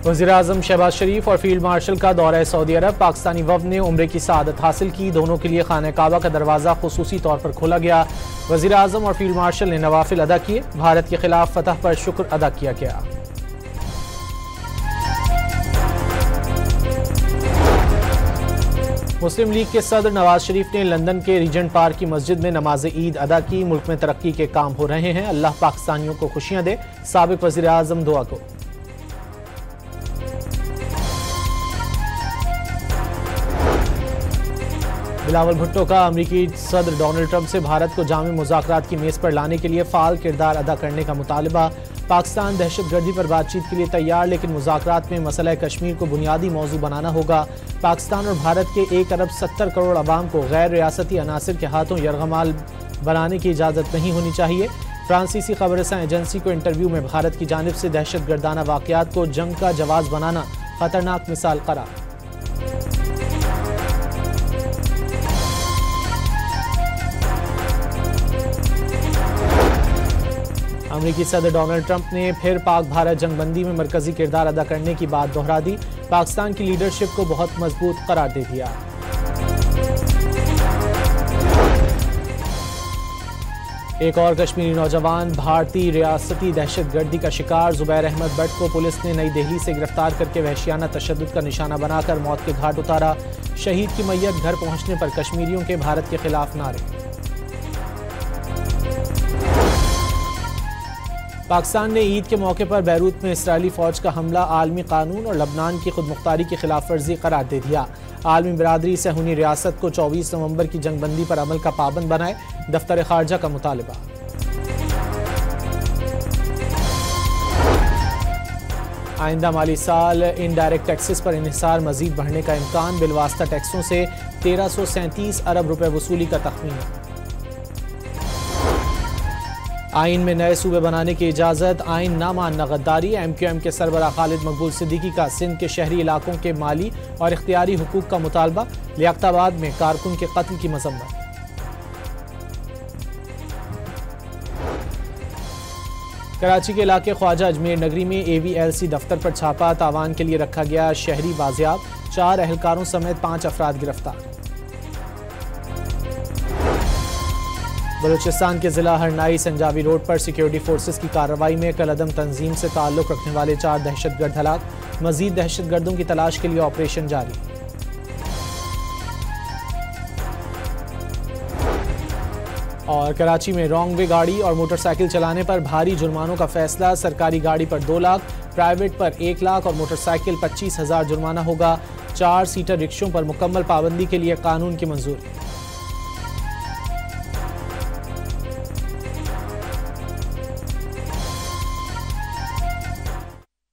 वज़ीर-ए-आज़म शहबाज शरीफ और field marshal का दौरा सऊदी अरब। पाकिस्तानी वफ़द ने उम्रे की सआदत हासिल की। दोनों के लिए खाना काबा का दरवाज़ा खुसूसी तौर पर खोला गया। वज़ीर-ए-आज़म और फील्ड मार्शल ने नवाफिल अदा किए। भारत के खिलाफ फतह पर शुक्र अदा किया गया। मुस्लिम लीग के सदर नवाज शरीफ ने लंदन के रीजेंट पार्क की मस्जिद में नमाज ईद अदा की। मुल्क में तरक्की के काम हो रहे हैं, अल्लाह पाकिस्तानियों को खुशियां दे, साबिक वज़ीर-ए-आज़म दुआ को। बिलावल भुट्टो का अमरीकी सदर डोनाल्ड ट्रंप से भारत को जामी मुज़ाकरात की मेज़ पर लाने के लिए फ़ाल किरदार अदा करने का मुतालबा। पाकिस्तान दहशतगर्दी पर बातचीत के लिए तैयार, लेकिन मुज़ाकरात में मसला कश्मीर को बुनियादी मौजू बनाना होगा। पाकिस्तान और भारत के 1 अरब 70 करोड़ अवाम को गैर रियासती अनासिर के हाथों यरगमाल बनाने की इजाज़त नहीं होनी चाहिए। फ्रांसीसी खबरसां एजेंसी को इंटरव्यू में भारत की जानिब से दहशतगर्दाना वाक़यात को जंग का जवाब बनाना खतरनाक मिसाल करार। अमरीकी सदर डोनाल्ड ट्रंप ने फिर पाक भारत जंगबंदी में मरकजी किरदार अदा करने की बात दोहरा दी। पाकिस्तान की लीडरशिप को बहुत मजबूत करार दे दिया। एक और कश्मीरी नौजवान भारतीय रियासती दहशतगर्दी का शिकार। जुबैर अहमद भट्ट को पुलिस ने नई दिल्ली से गिरफ्तार करके वहशियाना तशद्दुद का निशाना बनाकर मौत के घाट उतारा। शहीद की मैयत घर पहुंचने पर कश्मीरियों के भारत के खिलाफ नारे। पाकिस्तान ने ईद के मौके पर बैरूत में इसराइली फौज का हमला आलमी कानून और लबनान की खुदमुख्तारी की खिलाफ वर्जी करार दे दिया। आलमी बरादरी सहूनी रियासत को 24 नवंबर की जंगबंदी पर अमल का पाबंद बनाए, दफ्तर खारजा का मुतालबा। आइंदा माली साल इनडायरेक्ट टैक्सेस पर इन्हिसार मजीद बढ़ने का इम्कान। बिलवास्ता टैक्सों से 1337 अरब रुपए वसूली का तखमीना। आइन में नए सूबे बनाने की इजाज़त। आइन ना मानना गद्दारी। MQM के सरबराह खालिद मकबूल सिद्दीकी का सिंध के शहरी इलाकों के माली और इख्तियारी हुकूक का मुतालबा। लियाकताबाद में कारकुन के कत्ल की मजम्मत। कराची के इलाके ख्वाजा अजमेर नगरी में AVLC दफ्तर पर छापा। तावान के लिए रखा गया शहरी बाजियाब। 4 अहलकारों समेत 5 अफराद गिरफ्तार। बलूचिस्तान के जिला हरनाई संजावी रोड पर सिक्योरिटी फोर्सेस की कार्रवाई में कलअदम तंजीम से ताल्लुक रखने वाले 4 दहशतगर्द हलाक। मजीद दहशतगर्दों की तलाश के लिए ऑपरेशन जारी। और कराची में रॉन्ग वे गाड़ी और मोटरसाइकिल चलाने पर भारी जुर्मानों का फैसला। सरकारी गाड़ी पर 2 लाख, प्राइवेट पर 1 लाख और मोटरसाइकिल 25,000 जुर्माना होगा। 4 सीटर रिक्शों पर मुकम्मल पाबंदी के लिए कानून की मंजूरी।